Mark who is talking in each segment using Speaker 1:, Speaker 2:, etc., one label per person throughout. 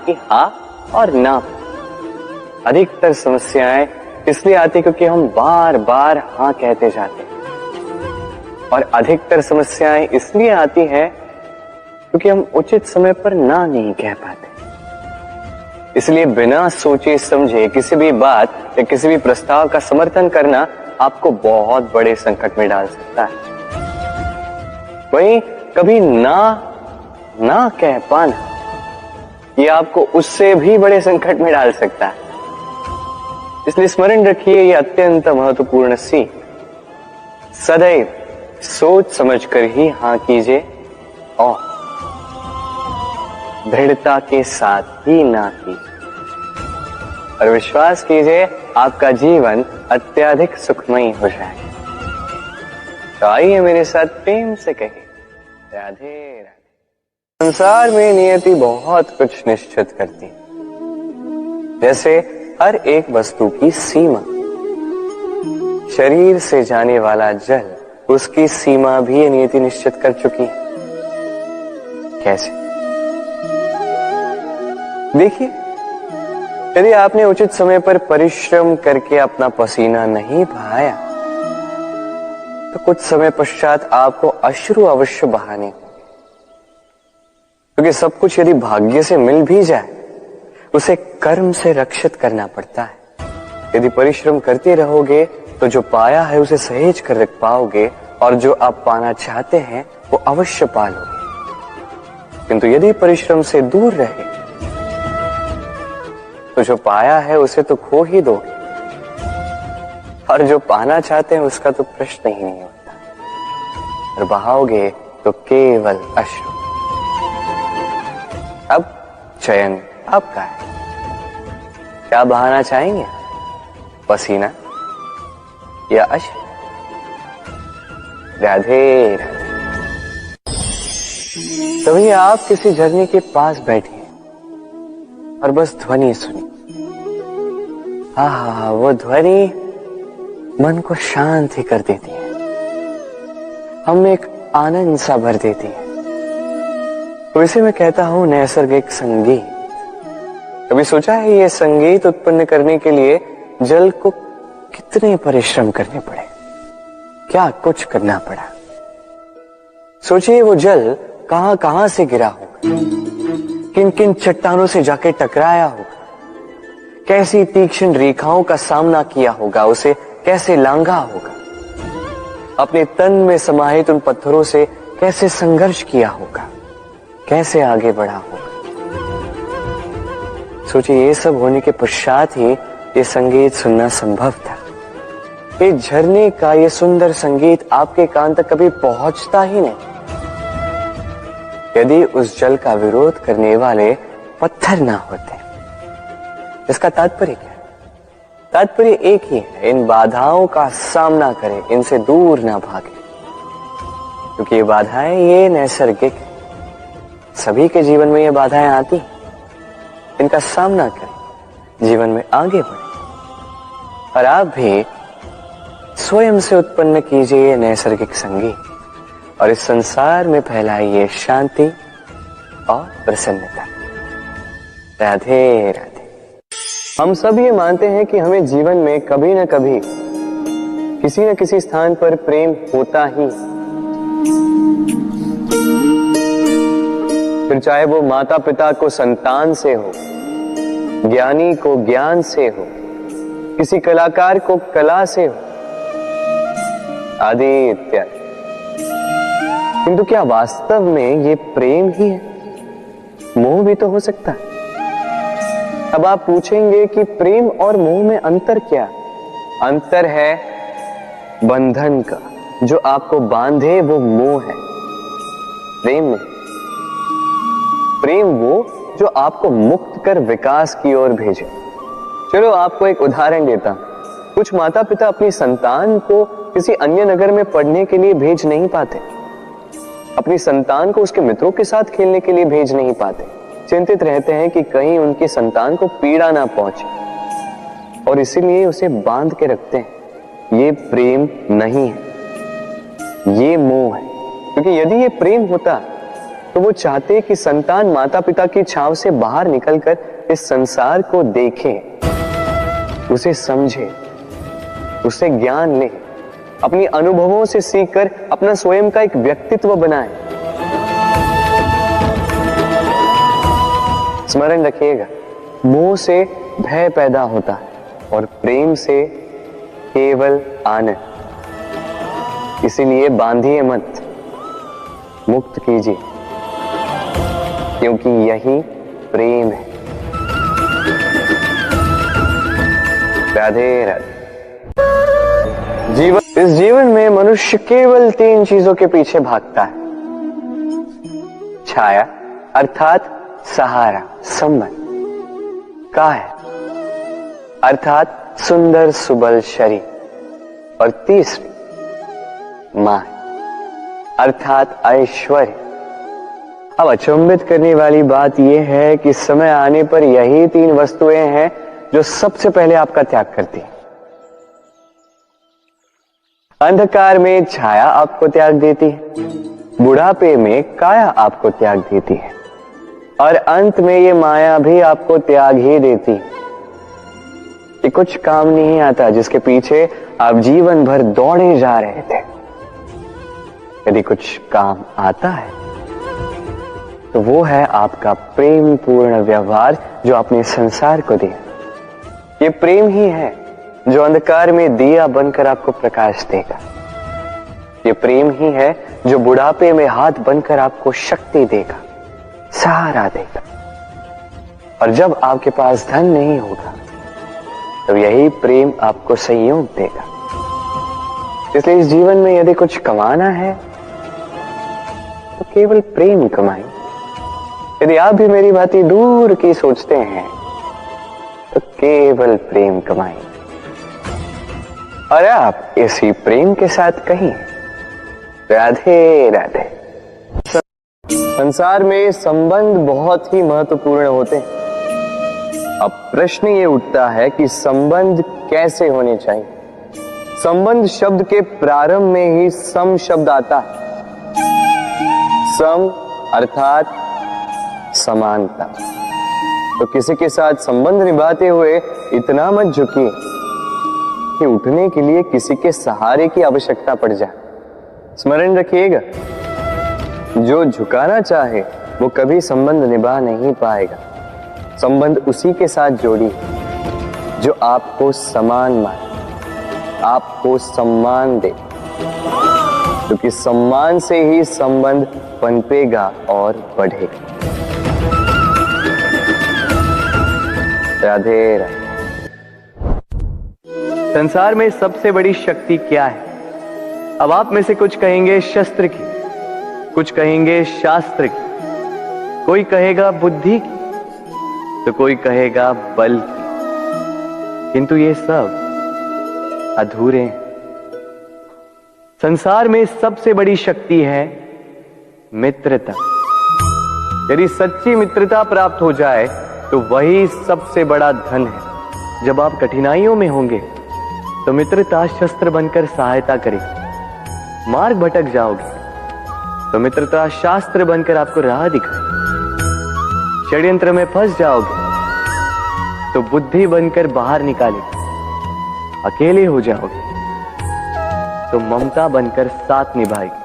Speaker 1: आपकी हाँ और ना। अधिकतर समस्याएं इसलिए आती क्योंकि हम बार बार हाँ कहते जाते हैं, और अधिकतर समस्याएं इसलिए आती हैं क्योंकि हम उचित समय पर ना नहीं कह पाते। इसलिए बिना सोचे समझे किसी भी बात या किसी भी प्रस्ताव का समर्थन करना आपको बहुत बड़े संकट में डाल सकता है। वहीं कभी ना कह पाना ये आपको उससे भी बड़े संकट में डाल सकता है। इसलिए स्मरण रखिए, ये अत्यंत महत्वपूर्ण सीख, सदैव सोच समझकर ही हाँ कीजिए और दृढ़ता के साथ ही ना कीजिए, और विश्वास कीजिए आपका जीवन अत्यधिक सुखमयी हो जाएगा। तो आइए मेरे साथ प्रेम से कहिए, राधे राधे। संसार में नियति बहुत कुछ निश्चित करती है, जैसे हर एक वस्तु की सीमा। शरीर से जाने वाला जल, उसकी सीमा भी नियति निश्चित कर चुकी है। कैसे? देखिए, यदि आपने उचित समय पर परिश्रम करके अपना पसीना नहीं बहाया तो कुछ समय पश्चात आपको अश्रु अवश्य बहाने होंगे, क्योंकि सब कुछ यदि भाग्य से मिल भी जाए उसे कर्म से रक्षित करना पड़ता है। यदि परिश्रम करते रहोगे तो जो पाया है उसे सहेज कर रख पाओगे, और जो आप पाना चाहते हैं वो अवश्य पालोगे। किंतु यदि परिश्रम से दूर रहे तो जो पाया है उसे तो खो ही दोगे, और जो पाना चाहते हैं उसका तो प्रश्न ही नहीं होता, और बहाओगे तो केवल अश्रु। अब चयन आपका है, क्या बहाना चाहेंगे, पसीना या अश्रु? राधे राधे। तभी आप किसी झरने के पास बैठे और बस ध्वनि सुनी। हाँ, वो ध्वनि मन को शांत ही कर देती है, हमें एक आनंद सा भर देती है। तो इसे मैं कहता हूं नैसर्गिक संगीत। कभी सोचा है ये संगीत उत्पन्न करने के लिए जल को कितने परिश्रम करने पड़े, क्या कुछ करना पड़ा? सोचिए वो जल कहां कहां से गिरा होगा, किन किन चट्टानों से जाके टकराया होगा, कैसी तीक्ष्ण रेखाओं का सामना किया होगा, उसे कैसे लांघा होगा, अपने तन में समाहित उन पत्थरों से कैसे संघर्ष किया होगा, कैसे आगे बढ़ा होगा। सोचिए, ये सब होने के पश्चात ही ये संगीत सुनना संभव था। ये झरने का ये सुंदर संगीत आपके कान तक कभी पहुंचता ही नहीं यदि उस जल का विरोध करने वाले पत्थर ना होते। इसका तात्पर्य क्या है? तात्पर्य एक ही है, इन बाधाओं का सामना करें, इनसे दूर ना भागे, क्योंकि ये बाधाएं ये नैसर्गिक है। सभी के जीवन में ये बाधाएं आती, इनका सामना करें, जीवन में आगे बढ़े। और आप भी स्वयं से उत्पन्न कीजिए ये नैसर्गिक संगीत, और इस संसार में फैलाइए शांति और प्रसन्नता। राधे राधे। हम सब ये मानते हैं कि हमें जीवन में कभी न कभी किसी न किसी स्थान पर प्रेम होता ही, फिर चाहे वो माता पिता को संतान से हो, ज्ञानी को ज्ञान से हो, किसी कलाकार को कला से हो, आदि इत्यादि। किंतु क्या वास्तव में ये प्रेम ही है? मोह भी तो हो सकता है। अब आप पूछेंगे कि प्रेम और मोह में अंतर क्या? अंतर है बंधन का, जो आपको बांधे वो मोह है, प्रेम नहीं। प्रेम वो जो आपको मुक्त कर विकास की ओर भेजे। चलो आपको एक उदाहरण देता हूं। कुछ माता पिता अपनी संतान को किसी अन्य नगर में पढ़ने के लिए भेज नहीं पाते, अपनी संतान को उसके मित्रों के साथ खेलने के लिए भेज नहीं पाते, चिंतित रहते हैं कि कहीं उनकी संतान को पीड़ा ना पहुंचे, और इसीलिए उसे बांध के रखते हैं। ये प्रेम नहीं है, ये मोह है। क्योंकि यदि ये प्रेम होता तो वो चाहते कि संतान माता पिता की छांव से बाहर निकलकर इस संसार को देखे, उसे समझे, उसे ज्ञान ले, अपनी अनुभवों से सीखकर अपना स्वयं का एक व्यक्तित्व बनाए। स्मरण रखिएगा, मोह से भय पैदा होता है और प्रेम से केवल आनंद। इसीलिए बांधिए मत, मुक्त कीजिए, क्योंकि यही प्रेम है। राधे राधे। इस जीवन में मनुष्य केवल 3 चीजों के पीछे भागता है। छाया अर्थात सहारा, संबंध, काया अर्थात सुंदर सुबल शरीर, और तीसरी माया अर्थात ऐश्वर्य। अब अचंभित करने वाली बात यह है कि समय आने पर यही 3 वस्तुएं हैं जो सबसे पहले आपका त्याग करती है। अंधकार में छाया आपको त्याग देती है, बुढ़ापे में काया आपको त्याग देती है, और अंत में ये माया भी आपको त्याग ही देती है। कि कुछ काम नहीं आता जिसके पीछे आप जीवन भर दौड़े जा रहे थे। यदि कुछ काम आता है तो वो है आपका प्रेम पूर्ण व्यवहार जो आपने संसार को दिया। ये प्रेम ही है जो अंधकार में दिया बनकर आपको प्रकाश देगा। ये प्रेम ही है जो बुढ़ापे में हाथ बनकर आपको शक्ति देगा, सहारा देगा। और जब आपके पास धन नहीं होगा तो यही प्रेम आपको संयोग देगा। इसलिए इस जीवन में यदि कुछ कमाना है तो केवल प्रेम कमाएं। यदि आप भी मेरी बातें दूर की सोचते हैं तो केवल प्रेम कमाएं, और आप इसी प्रेम के साथ कहीं राधे राधे। संसार में संबंध बहुत ही महत्वपूर्ण होते हैं। अब प्रश्न ये उठता है कि संबंध कैसे होने चाहिए। संबंध शब्द के प्रारंभ में ही सम शब्द आता है। सम अर्थात समानता। तो किसी के साथ संबंध निभाते हुए इतना मत झुकिए कि उठने के लिए किसी के सहारे की आवश्यकता पड़ जाए। स्मरण रखिएगा, जो झुकाना चाहे वो कभी संबंध निभा नहीं पाएगा। संबंध उसी के साथ जोड़ी जो आपको समान माने, आपको सम्मान दे, क्योंकि सम्मान से ही संबंध पनपेगा और बढ़ेगा। राधे राधे। संसार में सबसे बड़ी शक्ति क्या है? अब आप में से कुछ कहेंगे शस्त्र की, कुछ कहेंगे शास्त्र की, कोई कहेगा बुद्धि की, तो कोई कहेगा बल की। किंतु ये सब अधूरे हैं। संसार में सबसे बड़ी शक्ति है मित्रता। यदि सच्ची मित्रता प्राप्त हो जाए तो वही सबसे बड़ा धन है। जब आप कठिनाइयों में होंगे तो मित्रता शस्त्र बनकर सहायता करेगी। मार्ग भटक जाओगे तो मित्रता शास्त्र बनकर आपको राह दिखाए। षड्यंत्र में फंस जाओगे तो बुद्धि बनकर बाहर निकालेगी। अकेले हो जाओगे तो ममता बनकर साथ निभाएगी।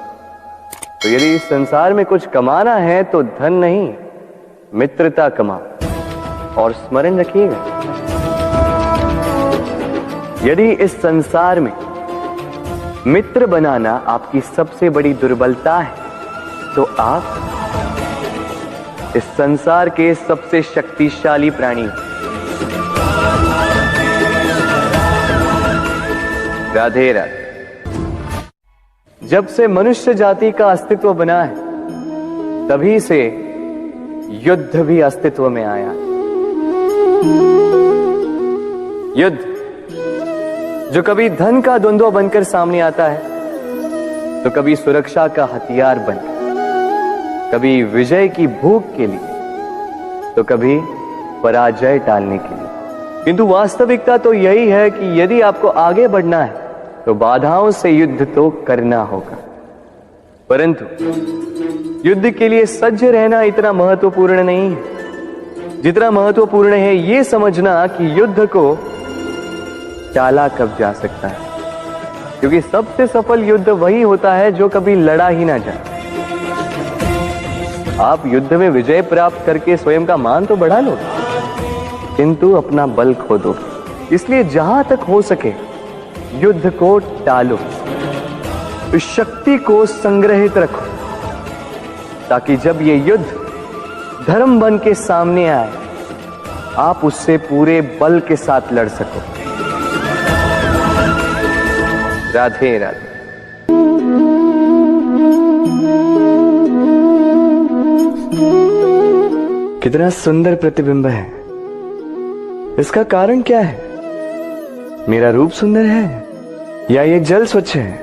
Speaker 1: तो यदि इस संसार में कुछ कमाना है तो धन नहीं, मित्रता कमाओ। और स्मरण रखिएगा, यदि इस संसार में मित्र बनाना आपकी सबसे बड़ी दुर्बलता है तो आप इस संसार के सबसे शक्तिशाली प्राणी। राधे राधे। जब से मनुष्य जाति का अस्तित्व बना है तभी से युद्ध भी अस्तित्व में आया। युद्ध जो कभी धन का द्वंद्व बनकर सामने आता है तो कभी सुरक्षा का हथियार बनकर, कभी विजय की भूख के लिए तो कभी पराजय टालने के लिए। किंतु वास्तविकता तो यही है कि यदि आपको आगे बढ़ना है तो बाधाओं से युद्ध तो करना होगा, परंतु युद्ध के लिए सज्ज रहना इतना महत्वपूर्ण नहीं है जितना महत्वपूर्ण है यह समझना कि युद्ध को टाला कब जा सकता है, क्योंकि सबसे सफल युद्ध वही होता है जो कभी लड़ा ही ना जाए। आप युद्ध में विजय प्राप्त करके स्वयं का मान तो बढ़ा लो, किंतु अपना बल खो दो। इसलिए जहां तक हो सके युद्ध को टालो, इस शक्ति को संग्रहित रखो, ताकि जब ये युद्ध धर्म बन के सामने आए आप उससे पूरे बल के साथ लड़ सको। राधे राधे। कितना सुंदर प्रतिबिंब है। इसका कारण क्या है? मेरा रूप सुंदर है या ये जल स्वच्छ है?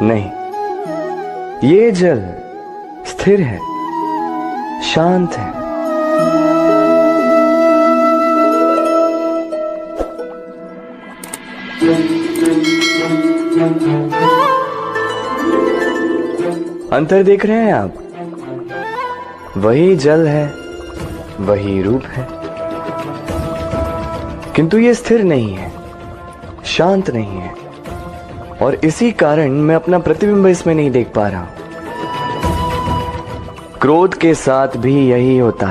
Speaker 1: नहीं, ये जल स्थिर है, शांत है। अंतर देख रहे हैं आप? वही जल है, वही रूप है, किंतु ये स्थिर नहीं है, शांत नहीं है, और इसी कारण मैं अपना प्रतिबिंब इसमें नहीं देख पा रहा हूं। क्रोध के साथ भी यही होता है।